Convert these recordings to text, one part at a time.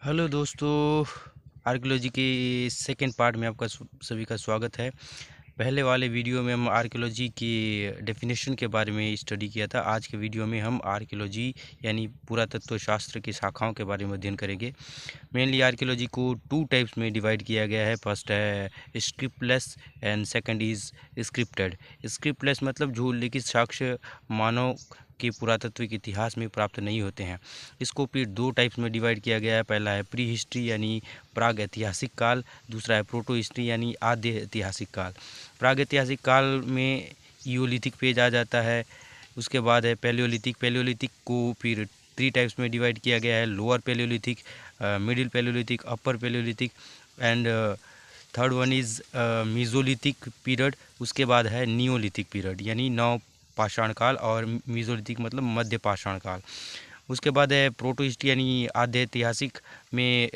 Hello दोस्तों, archaeology के second part में आपका सभी का स्वागत है। पहले वाले वीडियो में हम आर्कियोलॉजी की डेफिनेशन के बारे में स्टडी किया था। आज के वीडियो में हम आर्कियोलॉजी यानी पुरातत्व शास्त्र की शाखाओं के बारे में अध्ययन करेंगे। मेनली आर्कियोलॉजी को टू टाइप्स में डिवाइड किया गया है। फर्स्ट है स्क्रिप्टलेस एंड सेकंड इज़ स्क्रिप्टेड। स्क्रिप्टलेस मतलब जो लिखित साक्ष्य मानव के पुरातत्विक इतिहास में प्राप्त नहीं होते हैं। इसको फिर दो टाइप्स में डिवाइड किया गया है। पहला है प्री हिस्ट्री यानी प्राग ऐतिहासिक काल, दूसरा है प्रोटो हिस्ट्री यानी आद्य ऐतिहासिक काल। प्राग ऐतिहासिक काल में ईओलिथिक पेज आ जाता है। उसके बाद है पैलियोलिथिक। पैलियोलिथिक को फिर थ्री टाइप्स में डिवाइड किया गया है। Lower Palaeolithic, middle Palaeolithic, upper Palaeolithic and third one is mesolithic period. उसके बाद है नियोलिथिक पीरियड यानी नव पाषाण काल, और मीजोलिथिक मतलब मध्य पाषाण काल। उसके बाद है प्रोटो हिस्ट्री यानी आद्य ऐतिहासिक में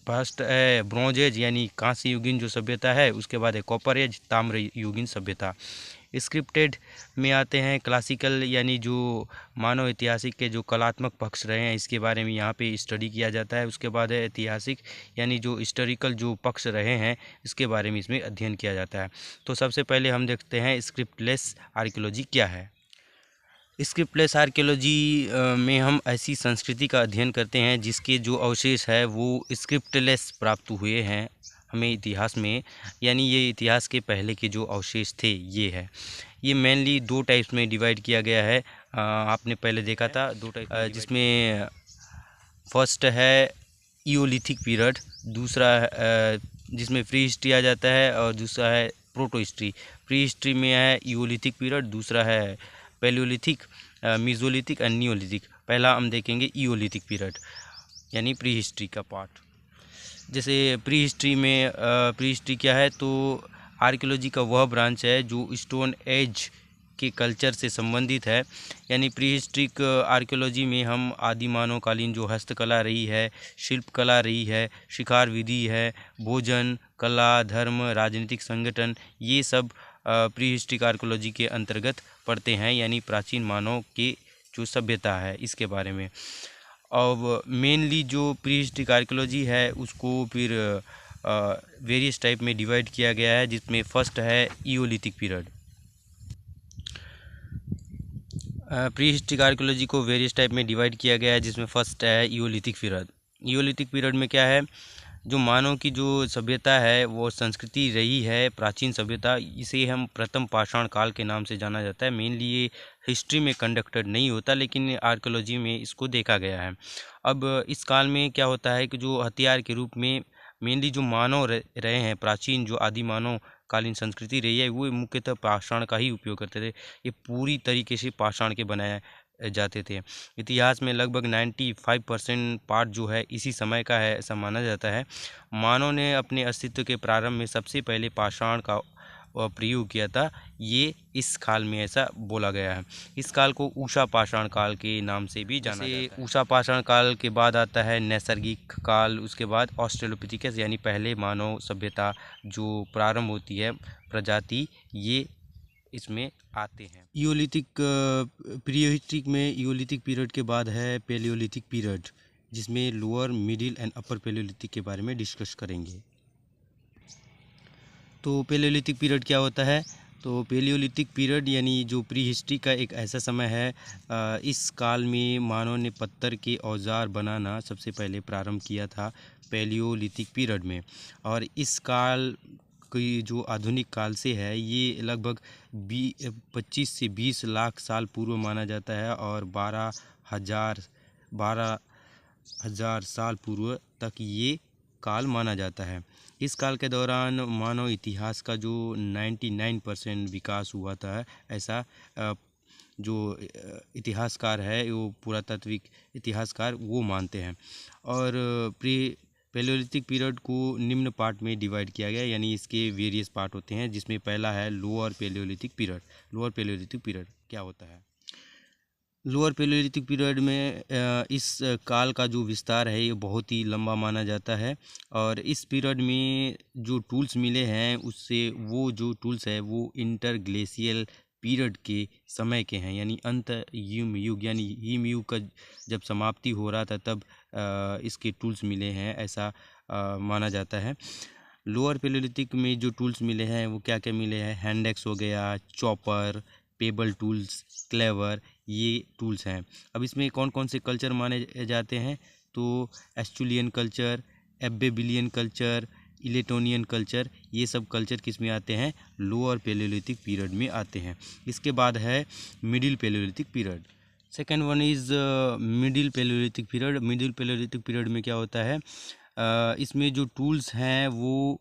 फर्स्ट है ब्रॉन्ज एज यानी कांस्य युगीन जो सभ्यता है। उसके बाद है कॉपर एज ताम्र युगीन सभ्यता। स्क्रिप्टेड में आते हैं क्लासिकल यानी जो मानव ऐतिहासिक के जो कलात्मक पक्ष रहे हैं इसके बारे में यहाँ पे स्टडी किया जाता है। उसके बाद है ऐतिहासिक यानी जो हिस्टोरिकल जो पक्ष रहे हैं इसके बारे में इसमें अध्ययन किया जाता है। तो सबसे पहले हम देखते हैं स्क्रिप्टलेस आर्कियोलॉजी क्या है। स्क्रिप्टलेस आर्कियोलॉजी में हम ऐसी संस्कृति का अध्ययन करते हैं जिसके जो अवशेष है वो स्क्रिप्टलेस प्राप्त हुए हैं हमें इतिहास में, यानी ये इतिहास के पहले के जो अवशेष थे ये है। ये मेनली दो टाइप्स में डिवाइड किया गया है। आपने पहले देखा था दो टाइप, जिसमें फर्स्ट है ईओलिथिक पीरियड, दूसरा जिसमें प्री हिस्ट्री आ जाता है, और दूसरा है प्रोटो हिस्ट्री। प्री हिस्ट्री में है ईओलिथिक पीरियड, दूसरा है पैलियोलिथिक, मीजोलिथिक एंड नियोलिथिक। पहला हम देखेंगे ईओलिथिक पीरियड यानी प्री हिस्ट्री का पार्ट। जैसे प्री हिस्ट्री में प्री हिस्ट्री क्या है, तो आर्कियोलॉजी का वह ब्रांच है जो स्टोन एज के कल्चर से संबंधित है। यानी प्री हिस्ट्रिक आर्कियोलॉजी में हम आदि मानवकालीन जो हस्तकला रही है, शिल्प कला रही है, शिकार विधि है, भोजन, कला, धर्म, राजनीतिक संगठन, ये सब प्री हिस्ट्रिक आर्कियोलॉजी के अंतर्गत पड़ते हैं, यानी प्राचीन मानव की जो सभ्यता है इसके बारे में। अब मेनली जो प्री हिस्ट्रिक आर्कियोलॉजी है उसको फिर वेरियस टाइप में डिवाइड किया गया है, जिसमें फर्स्ट है ईओलिथिक पीरियड। प्री हिस्ट्रिक आर्कियोलॉजी को वेरियस टाइप में डिवाइड किया गया है, जिसमें फर्स्ट है ईओलिथिक पीरियड। ईओलिथिक पीरियड में क्या है, जो मानव की जो सभ्यता है वो संस्कृति रही है प्राचीन सभ्यता, इसे हम प्रथम पाषाण काल के नाम से जाना जाता है। मेनली ये हिस्ट्री में कंडक्टेड नहीं होता, लेकिन आर्कियोलॉजी में इसको देखा गया है। अब इस काल में क्या होता है कि जो हथियार के रूप में मेनली जो मानव रहे हैं, प्राचीन जो आदि मानव कालीन संस्कृति रही है, वो मुख्यतः पाषाण का ही उपयोग करते थे। ये पूरी तरीके से पाषाण के बनाए जाते थे। इतिहास में लगभग 95% पार्ट जो है इसी समय का है, ऐसा माना जाता है। मानव ने अपने अस्तित्व के प्रारंभ में सबसे पहले पाषाण का प्रयोग किया था, ये इस काल में ऐसा बोला गया है। इस काल को उषा पाषाण काल के नाम से भी जाना जाता है। उषा पाषाण काल के बाद आता है नैसर्गिक काल, उसके बाद ऑस्ट्रेलोपिथिकस यानी पहले मानव सभ्यता जो प्रारंभ होती है प्रजाति, ये इसमें आते हैं। ईओलिथिक प्रीहिस्ट्रिक में ईओलिथिक पीरियड के बाद है पैलियोलिथिक पीरियड, जिसमें lower, middle and upper Palaeolithic के बारे में डिस्कस करेंगे। तो पैलियोलिथिक पीरियड क्या होता है, तो पैलियोलिथिक पीरियड यानी जो प्री हिस्ट्री का एक ऐसा समय है, इस काल में मानव ने पत्थर के औजार बनाना सबसे पहले प्रारंभ किया था पैलियोलिथिक पीरियड में। और इस काल की जो आधुनिक काल से है ये लगभग 25 से 20 लाख साल पूर्व माना जाता है, और 12,000 साल पूर्व तक ये काल माना जाता है। इस काल के दौरान मानव इतिहास का जो 99% विकास हुआ था, ऐसा जो इतिहासकार है वो पुरातात्विक इतिहासकार वो मानते हैं। और पैलियोलिथिक पीरियड को निम्न पार्ट में डिवाइड किया गया, यानी इसके वेरियस पार्ट होते हैं, जिसमें पहला है lower Palaeolithic period. Lower Palaeolithic period क्या होता है, लोअर पैलियोलिथिक पीरियड में इस काल का जो विस्तार है ये बहुत ही लंबा माना जाता है। और इस पीरियड में जो टूल्स मिले हैं उससे वो जो टूल्स है वो इंटरग्लेशियल पीरियड के समय के हैं, यानी अंत हिम युग यानी हिम युग का जब समाप्ति हो रहा था तब इसके टूल्स मिले हैं, ऐसा माना जाता है। लोअर पैलियोलिथिक में जो टूल्स मिले हैं वो क्या क्या मिले हैं, हैंड एक्स हो गया, चॉपर, पेबल टूल्स, क्लेवर, ये टूल्स हैं। अब इसमें कौन कौन से कल्चर माने जाते हैं, तो एस्चुलियन कल्चर, एब्बेबिलियन कल्चर, इलेटोनियन कल्चर, ये सब कल्चर किस में आते हैं, लोअर पैलियोलिथिक पीरियड में आते हैं। इसके बाद है middle Palaeolithic period. Second one is middle Palaeolithic period. Middle Palaeolithic period में क्या होता है, इसमें जो टूल्स हैं वो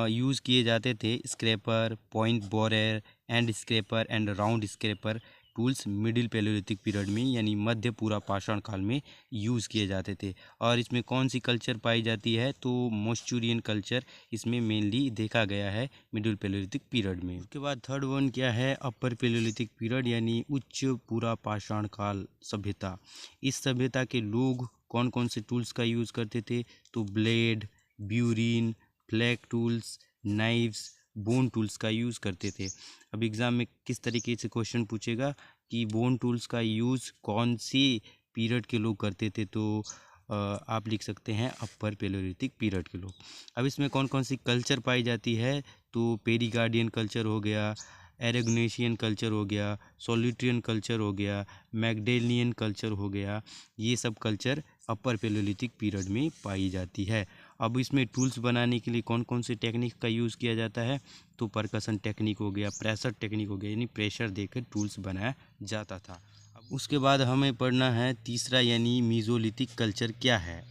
यूज़ किए जाते थे, scraper, point borer, and scraper and round scraper tools middle Palaeolithic period में यानी मध्य पूरा पाषाण काल में यूज़ किए जाते थे। और इसमें कौन सी कल्चर पाई जाती है, तो मोस्चुरियन कल्चर इसमें मेनली देखा गया है मिडिल पैलियोलिथिक पीरियड में। उसके बाद थर्ड वन क्या है, अपर पैलियोलिथिक पीरियड यानी उच्च पूरा पाषाण काल सभ्यता। इस सभ्यता के लोग कौन कौन से टूल्स का यूज़ करते थे, तो blade, burin, flag tools, knives, bone tools का यूज़ करते थे। अब एग्ज़ाम में किस तरीके से क्वेश्चन पूछेगा कि बोन टूल्स का यूज़ कौन सी पीरियड के लोग करते थे, तो आप लिख सकते हैं अपर पैलियोलिथिक पीरियड के लोग। अब इसमें कौन कौन सी कल्चर पाई जाती है, तो पेरिगार्डियन कल्चर हो गया, एरेग्नेशियन कल्चर हो गया, सोलिट्रियन कल्चर हो गया, मैगडेलियन कल्चर हो गया, ये सब कल्चर अपर पैलियोलिथिक पीरियड में पाई जाती है। अब इसमें टूल्स बनाने के लिए कौन कौन से टेक्निक का यूज़ किया जाता है, तो परकसन टेक्निक हो गया, प्रेशर टेक्निक हो गया, यानी प्रेशर देकर टूल्स बनाया जाता था। अब उसके बाद हमें पढ़ना है तीसरा यानी मीज़ोलिथिक कल्चर क्या है,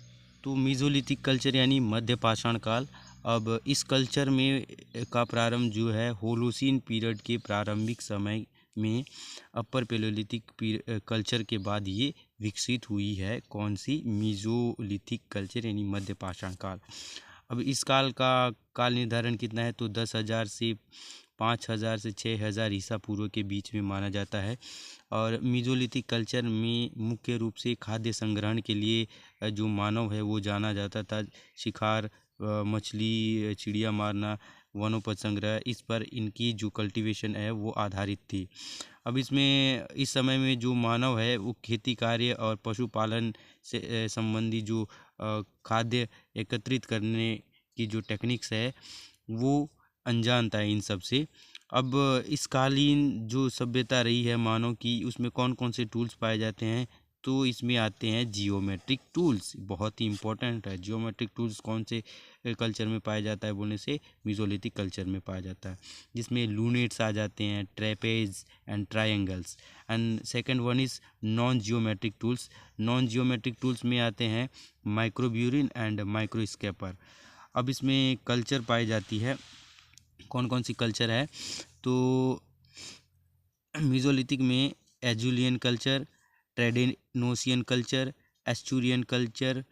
तो मीज़ोलिथिक कल्चर यानी मध्य पाषाण काल। अब इस कल्चर में का प्रारंभ जो है होलोसीन पीरियड के प्रारंभिक समय में अपर पैलियोलिथिक कल्चर के बाद ये विकसित हुई है, कौन सी, मीज़ोलिथिक कल्चर यानी मध्य पाषाण काल। अब इस काल का काल निर्धारण कितना है, तो 10,000 से 5,000 से 6,000 ईसा पूर्व के बीच में माना जाता है। और मीज़ोलिथिक कल्चर में मुख्य रूप से खाद्य संग्रहण के लिए जो मानव है वो जाना जाता था। शिकार, मछली, चिड़िया मारना, वनोपज संग्रह, इस पर इनकी जो कल्टीवेशन है वो आधारित थी। अब इसमें इस समय में जो मानव है वो खेती कार्य और पशुपालन से संबंधी जो खाद्य एकत्रित करने की जो टेक्निक्स है वो अनजान था इन सब से। अब इस कालीन जो सभ्यता रही है मानव की, उसमें कौन कौन से टूल्स पाए जाते हैं, तो इसमें आते हैं जियोमेट्रिक टूल्स, बहुत ही इंपॉर्टेंट है। जियोमेट्रिक टूल्स कौन से कल्चर में पाया जाता है बोलने से, मीज़ोलिथिक कल्चर में पाया जाता है, जिसमें लूनेट्स आ जाते हैं, trapeze and triangles. And second one is non geometric tools. Non geometric tools में आते हैं माइक्रोब्यूरिन एंड माइक्रोस्केपर। अब इसमें कल्चर पाई जाती है, कौन कौन सी कल्चर है, तो मीज़ोलिथिक में Azilian culture, Tardenoisian culture, Asturian culture,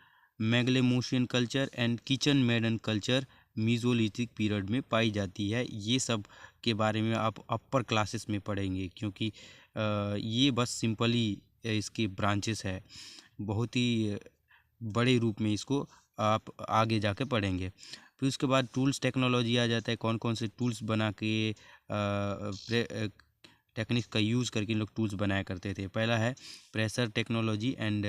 Maglemosian culture and kitchen midden culture Mesolithic period में पाई जाती है। ये सब के बारे में आप अपर क्लासेस में पढ़ेंगे, क्योंकि ये बस सिंपली इसके ब्रांचेस है, बहुत ही बड़े रूप में इसको आप आगे जाके पढ़ेंगे। फिर उसके बाद टूल्स टेक्नोलॉजी आ जाता है, कौन कौन से टूल्स बना के टेक्निक्स का यूज़ करके इन लोग टूल्स बनाया करते थे। पहला है pressure technology and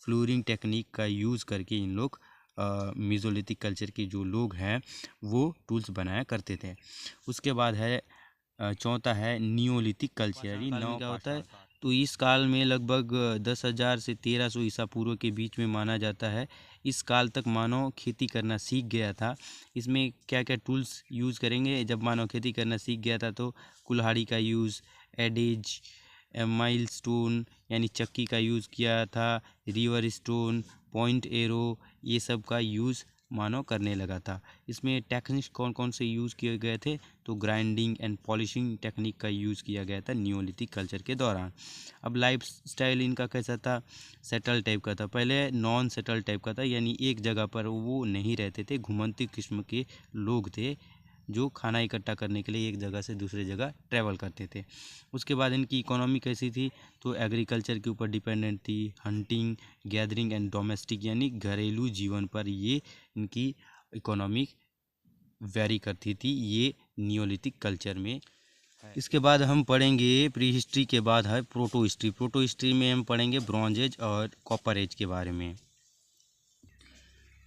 flooring technique का यूज़ करके इन लोग मीज़ोलिथिक कल्चर के जो लोग हैं वो टूल्स बनाया करते थे। उसके बाद है चौथा है नियोलिथिक कल्चर। नौ क्या होता है, तो इस काल में लगभग 10,000 से 1300 ईसा पूर्व के बीच में माना जाता है। इस काल तक मानव खेती करना सीख गया था। इसमें क्या क्या टूल्स यूज़ करेंगे, जब मानव खेती करना सीख गया था तो कुल्हाड़ी का यूज़, एडेज, माइलस्टोन यानी चक्की का यूज़ किया था, रिवर स्टोन, पॉइंट एरो, ये सब का यूज़ मानव करने लगा था। इसमें टेक्निक्स कौन कौन से यूज़ किए गए थे, तो ग्राइंडिंग एंड पॉलिशिंग टेक्निक का यूज़ किया गया था नियोलिथिक कल्चर के दौरान। अब लाइफ स्टाइल इनका कैसा था, सेटल टाइप का था। पहले नॉन सेटल टाइप का था, यानी एक जगह पर वो नहीं रहते थे, घुमंती किस्म के लोग थे जो खाना इकट्ठा करने के लिए एक जगह से दूसरे जगह ट्रैवल करते थे। उसके बाद इनकी इकोनॉमी कैसी थी, तो एग्रीकल्चर के ऊपर डिपेंडेंट थी, हंटिंग, गैदरिंग एंड डोमेस्टिक यानी घरेलू जीवन पर ये इनकी इकोनॉमी वेरी करती थी, ये नियोलिथिक कल्चर में। इसके बाद हम पढ़ेंगे प्री हिस्ट्री के बाद है प्रोटो हिस्ट्री। प्रोटो हिस्ट्री में हम पढ़ेंगे ब्रॉन्ज एज और कॉपर एज के बारे में।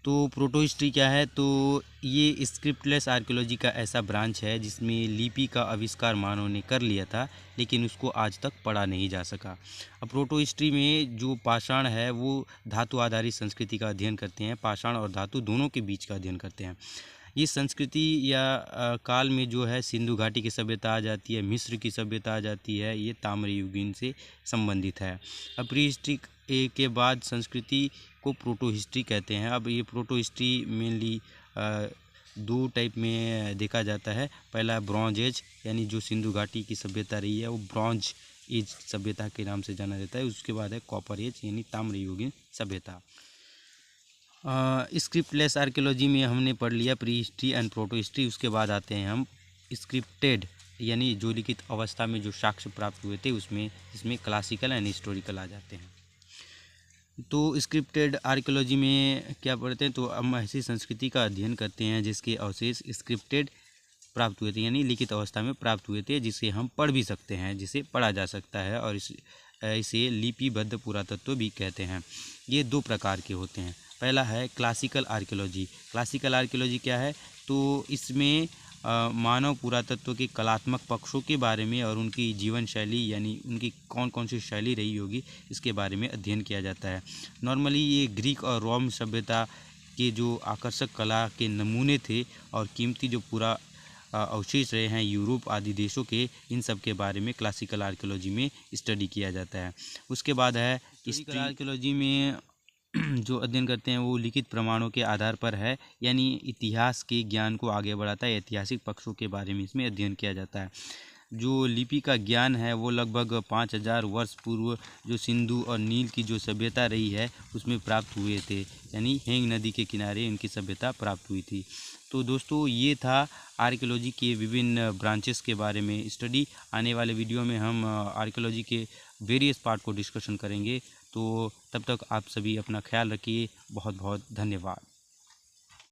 तो प्रोटो हिस्ट्री क्या है? तो ये स्क्रिप्टलेस आर्कियोलॉजी का ऐसा ब्रांच है जिसमें लिपि का आविष्कार मानव ने कर लिया था, लेकिन उसको आज तक पढ़ा नहीं जा सका। अब प्रोटो हिस्ट्री में जो पाषाण है वो धातु आधारित संस्कृति का अध्ययन करते हैं, पाषाण और धातु दोनों के बीच का अध्ययन करते हैं। ये संस्कृति या काल में जो है सिंधु घाटी की सभ्यता आ जाती है, मिस्र की सभ्यता आ जाती है, ये ताम्रयुगीन से संबंधित है। अब प्री हिस्ट्री के बाद संस्कृति को प्रोटो हिस्ट्री कहते हैं। अब ये प्रोटो हिस्ट्री मेनली दो टाइप में देखा जाता है। पहला ब्रॉन्ज एज, यानी जो सिंधु घाटी की सभ्यता रही है वो ब्रॉन्ज एज सभ्यता के नाम से जाना जाता है। उसके बाद है कॉपर एज, यानी ताम्रयुगीन सभ्यता। स्क्रिप्टलेस आर्कियोलॉजी में हमने पढ़ लिया pre history and proto history. उसके बाद आते हैं हम स्क्रिप्टेड, यानी जो लिखित अवस्था में जो साक्ष्य प्राप्त हुए थे उसमें, इसमें क्लासिकल एंड हिस्टोरिकल आ जाते हैं। तो स्क्रिप्टेड आर्कियोलॉजी में क्या पढ़ते हैं? तो हम ऐसी संस्कृति का अध्ययन करते हैं जिसके अवशेष स्क्रिप्टेड प्राप्त हुए थे, यानी लिखित अवस्था में प्राप्त हुए थे, जिसे हम पढ़ भी सकते हैं, जिसे पढ़ा जा सकता है, और इसे लिपिबद्ध पुरातत्व भी कहते हैं। ये दो प्रकार के होते हैं। पहला है क्लासिकल आर्कियोलॉजी। क्लासिकल आर्कियोलॉजी क्या है? तो इसमें मानव पुरातत्व के कलात्मक पक्षों के बारे में और उनकी जीवन शैली, यानी उनकी कौन कौन सी शैली रही होगी, इसके बारे में अध्ययन किया जाता है। नॉर्मली ये ग्रीक और रोम सभ्यता के जो आकर्षक कला के नमूने थे और कीमती जो पूरा अवशेष रहे हैं यूरोप आदि देशों के, इन सब के बारे में क्लासिकल आर्कियोलॉजी में स्टडी किया जाता है। उसके बाद है हिस्टोरिकल आर्कियोलॉजी में जो अध्ययन करते हैं वो लिखित प्रमाणों के आधार पर है, यानी इतिहास के ज्ञान को आगे बढ़ाता है। ऐतिहासिक पक्षों के बारे में इसमें अध्ययन किया जाता है। जो लिपि का ज्ञान है वो लगभग 5000 वर्ष पूर्व जो सिंधु और नील की जो सभ्यता रही है उसमें प्राप्त हुए थे, यानी हेंग नदी के किनारे इनकी सभ्यता प्राप्त हुई थी। तो दोस्तों ये था आर्कियोलॉजी के विभिन्न ब्रांचेस के बारे में स्टडी। आने वाले वीडियो में हम आर्कियोलॉजी के वेरियस पार्ट को डिस्कशन करेंगे। तो तब तक आप सभी अपना ख्याल रखिए। बहुत बहुत धन्यवाद।